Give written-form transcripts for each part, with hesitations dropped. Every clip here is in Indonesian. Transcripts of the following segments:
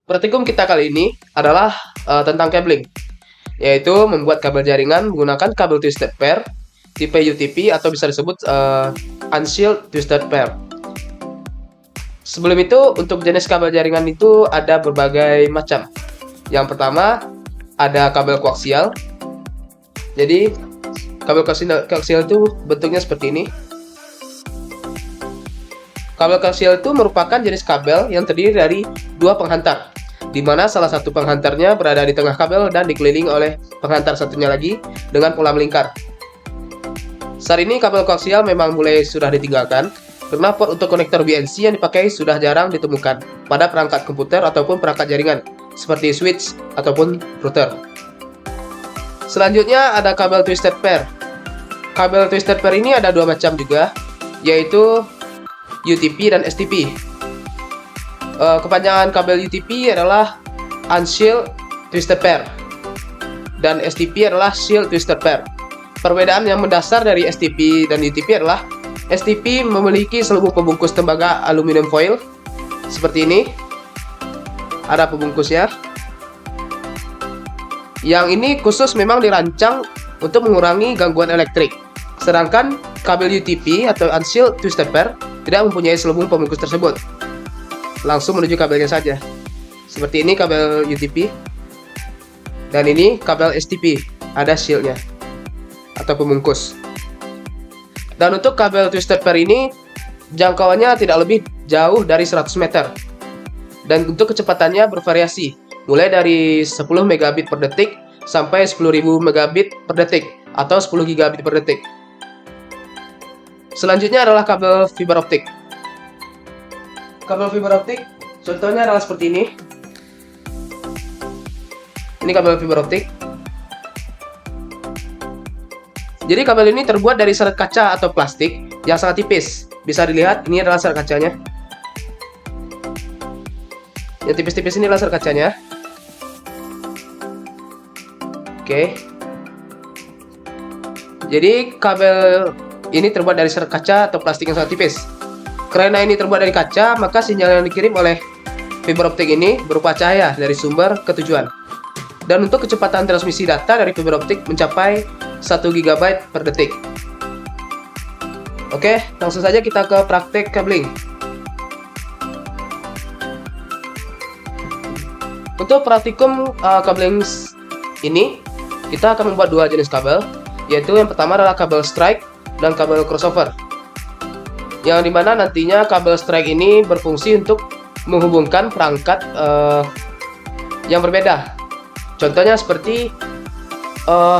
Praktikum kita kali ini adalah tentang cabling, yaitu membuat kabel jaringan menggunakan kabel twisted pair tipe UTP atau bisa disebut unshielded twisted pair. Sebelum itu, untuk jenis kabel jaringan itu ada berbagai macam. Yang pertama, ada kabel koaksial. Jadi, kabel koaksial itu bentuknya seperti ini. Kabel koaksial itu merupakan jenis kabel yang terdiri dari dua penghantar, di mana salah satu penghantarnya berada di tengah kabel dan dikelilingi oleh penghantar satunya lagi dengan pola melingkar. Saat ini kabel koaksial memang mulai sudah ditinggalkan, karena port untuk konektor BNC yang dipakai sudah jarang ditemukan pada perangkat komputer ataupun perangkat jaringan, seperti switch ataupun router. Selanjutnya ada kabel twisted pair. Kabel twisted pair ini ada dua macam juga, yaitu UTP dan STP. Kepanjangan kabel UTP adalah unshielded twisted pair dan STP adalah shielded twisted pair. Perbedaan yang mendasar dari STP dan UTP adalah STP memiliki selubung pembungkus tembaga aluminium foil seperti ini. Ada pembungkusnya. Yang ini khusus memang dirancang untuk mengurangi gangguan elektrik. Sedangkan kabel UTP atau unshielded twisted pair tidak mempunyai selubung pembungkus tersebut. Langsung menuju kabelnya saja. Seperti ini kabel UTP. Dan ini kabel STP, ada shieldnya atau pembungkus. Dan untuk kabel twisted pair ini jangkauannya tidak lebih jauh dari 100 meter. Dan untuk kecepatannya bervariasi, mulai dari 10 megabit per detik sampai 10.000 megabit per detik atau 10 gigabit per detik. Selanjutnya adalah kabel fiber optik. Kabel fiber optik contohnya adalah seperti ini. Ini kabel fiber optik. Jadi kabel ini terbuat dari serat kaca atau plastik yang sangat tipis. Bisa dilihat, ini adalah serat kacanya. Yang tipis-tipis ini adalah serat kacanya. Oke. Jadi kabel ini terbuat dari serat kaca atau plastik yang sangat tipis. Karena ini terbuat dari kaca, maka sinyal yang dikirim oleh fiber optik ini berupa cahaya dari sumber ke tujuan. Dan untuk kecepatan transmisi data dari fiber optik mencapai 1 GB per detik. Oke, langsung saja kita ke praktek cabling. Untuk praktikum cabling ini, kita akan membuat dua jenis kabel, yaitu yang pertama adalah kabel strike dan kabel crossover. Yang dimana nantinya kabel strike ini berfungsi untuk menghubungkan perangkat yang berbeda. Contohnya seperti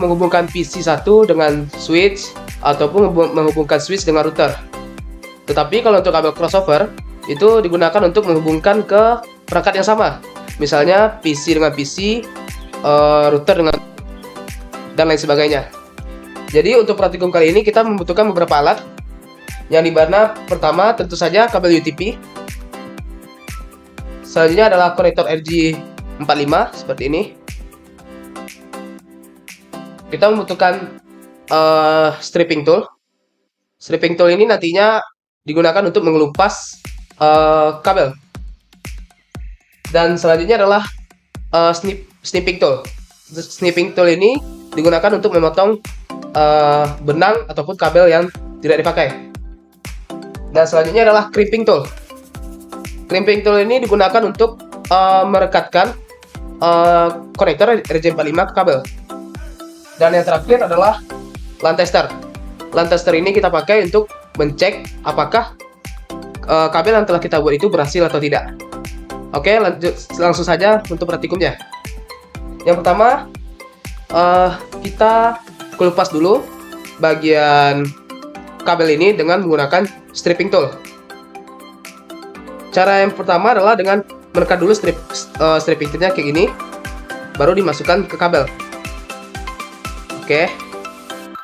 menghubungkan PC 1 dengan switch ataupun menghubungkan switch dengan router. Tetapi kalau untuk kabel crossover itu digunakan untuk menghubungkan ke perangkat yang sama. Misalnya PC dengan PC, router dengan dan lain sebagainya. Jadi untuk praktikum kali ini kita membutuhkan beberapa alat. Yang dimana pertama tentu saja kabel UTP. Selanjutnya adalah konektor RJ45 seperti ini. Kita membutuhkan stripping tool. Stripping tool ini nantinya digunakan untuk mengelupas kabel. Dan selanjutnya adalah snipping tool. Snipping tool ini digunakan untuk memotong benang ataupun kabel yang tidak dipakai. Dan selanjutnya adalah crimping tool. Crimping tool ini digunakan untuk merekatkan konektor RJ45 ke kabel. Dan yang terakhir adalah line tester. Line tester ini kita pakai untuk mencek apakah kabel yang telah kita buat itu berhasil atau tidak. Oke, langsung saja untuk praktikumnya. Yang pertama, kita kelupas dulu bagian kabel ini dengan menggunakan stripping tool. Cara yang pertama adalah dengan menekan dulu stripping toolnya kayak gini, baru dimasukkan ke kabel. Oke,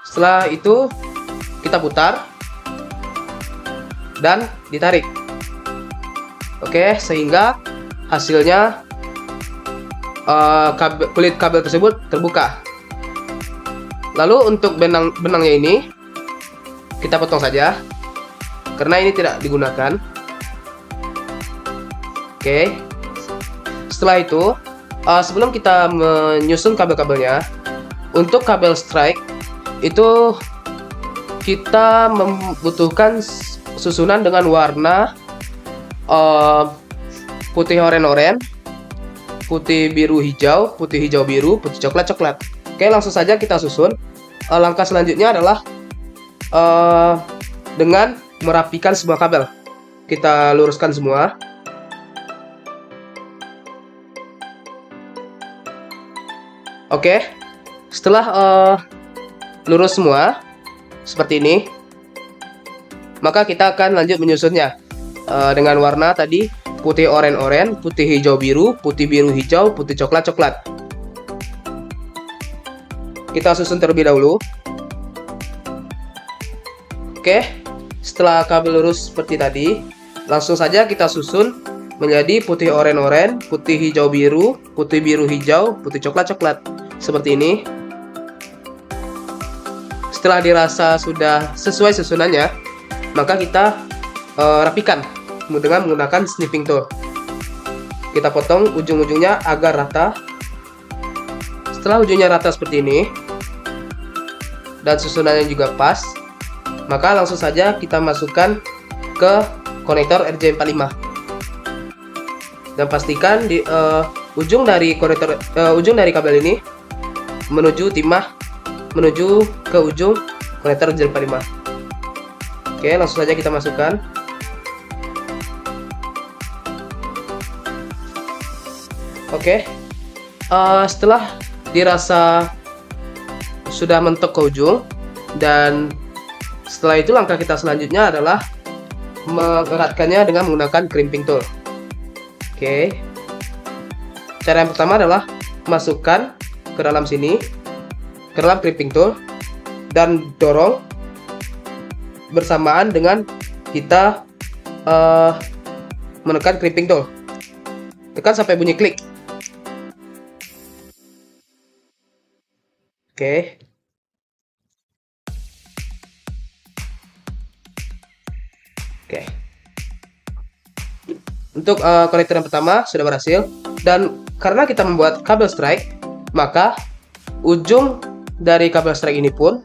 setelah itu kita putar dan ditarik. Oke, sehingga hasilnya kulit kabel tersebut terbuka. Lalu untuk benangnya ini kita potong saja karena ini tidak digunakan. Oke, setelah itu, sebelum kita menyusun kabel-kabelnya, untuk kabel strike itu kita membutuhkan susunan dengan warna putih oranye, putih biru hijau, putih hijau biru, putih coklat coklat. Oke, langsung saja kita susun. Langkah selanjutnya adalah dengan merapikan semua kabel. Kita luruskan semua. Oke, setelah lurus semua seperti ini, maka kita akan lanjut menyusunnya dengan warna tadi putih oranye, putih hijau biru, putih biru hijau, putih coklat coklat. Kita susun terlebih dahulu. Oke, setelah kabel lurus seperti tadi, langsung saja kita susun menjadi putih oranye, putih hijau biru, putih biru hijau, putih coklat coklat. Seperti ini. Setelah dirasa sudah sesuai susunannya, maka kita rapikan dengan menggunakan snipping tool. Kita potong ujung-ujungnya agar rata. Setelah ujungnya rata seperti ini dan susunannya juga pas, maka langsung saja kita masukkan ke konektor RJ45 dan pastikan di ujung dari kabel ini menuju timah menuju ke ujung konektor RJ45. Oke, langsung saja kita masukkan. Oke, setelah dirasa sudah mentok ke ujung, dan setelah itu langkah kita selanjutnya adalah mengeratkannya dengan menggunakan crimping tool. Oke, cara yang pertama adalah masukkan ke dalam sini, ke dalam crimping tool, dan dorong bersamaan dengan kita menekan crimping tool. Tekan sampai bunyi klik. Oke. Oke. Untuk konektor yang pertama sudah berhasil, dan karena kita membuat kabel strike, maka ujung dari kabel strike ini pun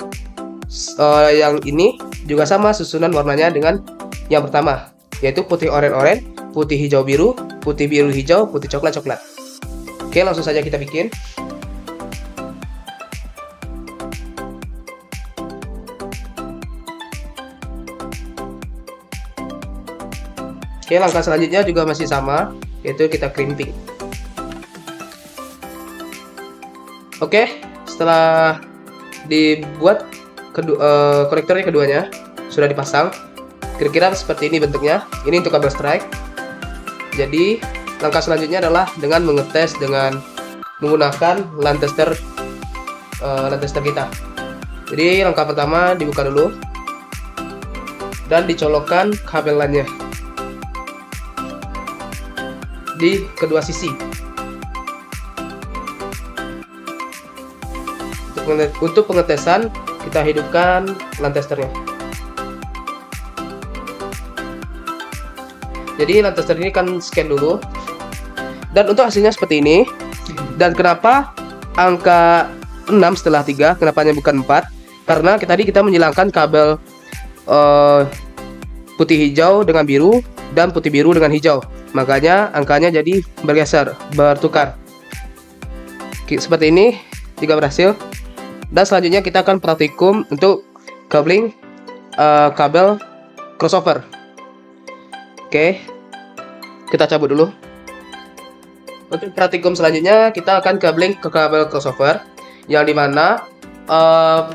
yang ini juga sama susunan warnanya dengan yang pertama, yaitu putih oranye, putih hijau biru, putih biru hijau, putih coklat coklat. Oke, langsung saja kita bikin. Oke, langkah selanjutnya juga masih sama, yaitu kita crimping. Oke, setelah dibuat konektornya keduanya sudah dipasang, kira-kira seperti ini bentuknya. Ini untuk kabel strike. Jadi langkah selanjutnya adalah dengan mengetes dengan menggunakan line tester kita. Jadi langkah pertama dibuka dulu dan dicolokkan kabel line-nya di kedua sisi. Untuk pengetesan kita hidupkan line testernya. Jadi line tester ini kan scan dulu, dan untuk hasilnya seperti ini. Dan kenapa angka 6 setelah 3, kenapa hanya bukan 4? Karena tadi kita menghilangkan kabel putih hijau dengan biru dan putih biru dengan hijau, makanya angkanya jadi bergeser, bertukar. Seperti ini jika berhasil. Dan selanjutnya kita akan praktikum untuk cabling kabel crossover. Oke, kita cabut dulu. Untuk praktikum selanjutnya kita akan cabling ke kabel crossover, yang dimana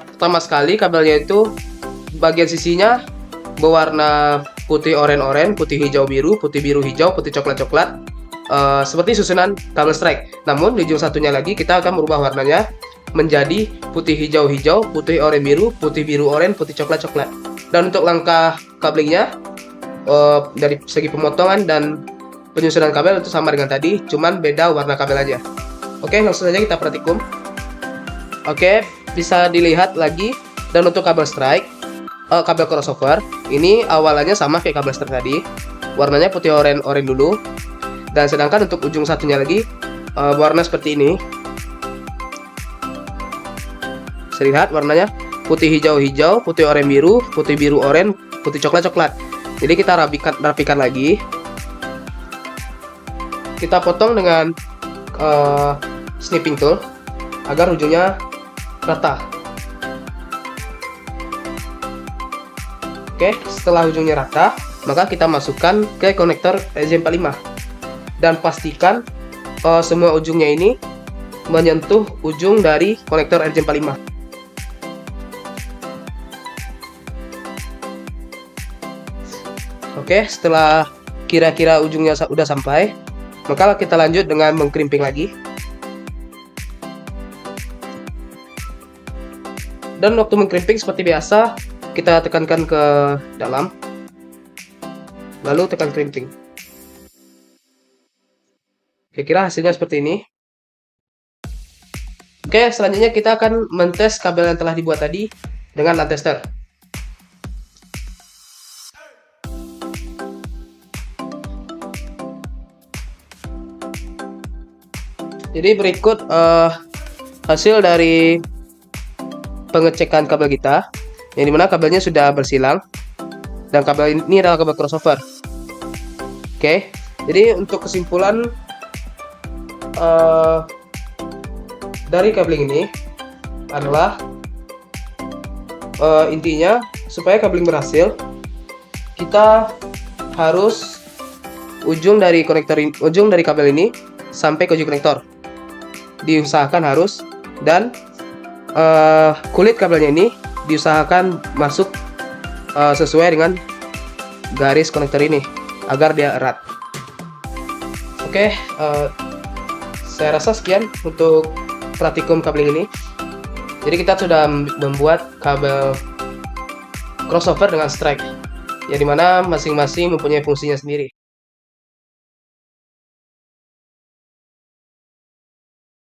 pertama sekali kabelnya itu bagian sisinya berwarna putih oranye, putih hijau biru, putih biru hijau, putih coklat coklat, seperti susunan kabel strike. Namun di ujung satunya lagi kita akan merubah warnanya menjadi putih hijau hijau, putih oranye biru, putih biru oranye, putih coklat coklat. Dan untuk langkah cablingnya dari segi pemotongan dan penyusunan kabel itu sama dengan tadi, cuman beda warna kabel aja. Oke, langsung saja kita praktikum. Oke, bisa dilihat lagi. Dan untuk kabel strike, kabel crossover ini awalnya sama kayak kabel strike tadi, warnanya putih oranye dulu. Dan sedangkan untuk ujung satunya lagi warna seperti ini. Bisa lihat warnanya putih hijau-hijau, putih oranye biru, putih biru oranye, putih coklat-coklat. Jadi kita rapikan lagi. Kita potong dengan snipping tool agar ujungnya rata. Oke, setelah ujungnya rata, maka kita masukkan ke konektor RJ45 dan pastikan semua ujungnya ini menyentuh ujung dari konektor RJ45. Oke, setelah kira-kira ujungnya udah sampai, maka kita lanjut dengan mengkrimping lagi. Dan waktu mengkrimping seperti biasa, kita tekankan ke dalam, lalu tekan crimping. Kira-kira hasilnya seperti ini. Oke, selanjutnya kita akan mentes kabel yang telah dibuat tadi dengan line tester. Jadi berikut hasil dari pengecekan kabel kita, yang dimana kabelnya sudah bersilang, dan kabel ini adalah kabel crossover. Oke, jadi untuk kesimpulan dari kabling ini adalah intinya supaya kabling berhasil, kita harus ujung dari kabel ini sampai ke ujung konektor diusahakan harus, dan kulit kabelnya ini diusahakan masuk sesuai dengan garis konektor ini agar dia erat. Oke, saya rasa sekian untuk praktikum kabling ini. Jadi kita sudah membuat kabel crossover dengan strike, yang dimana masing-masing mempunyai fungsinya sendiri.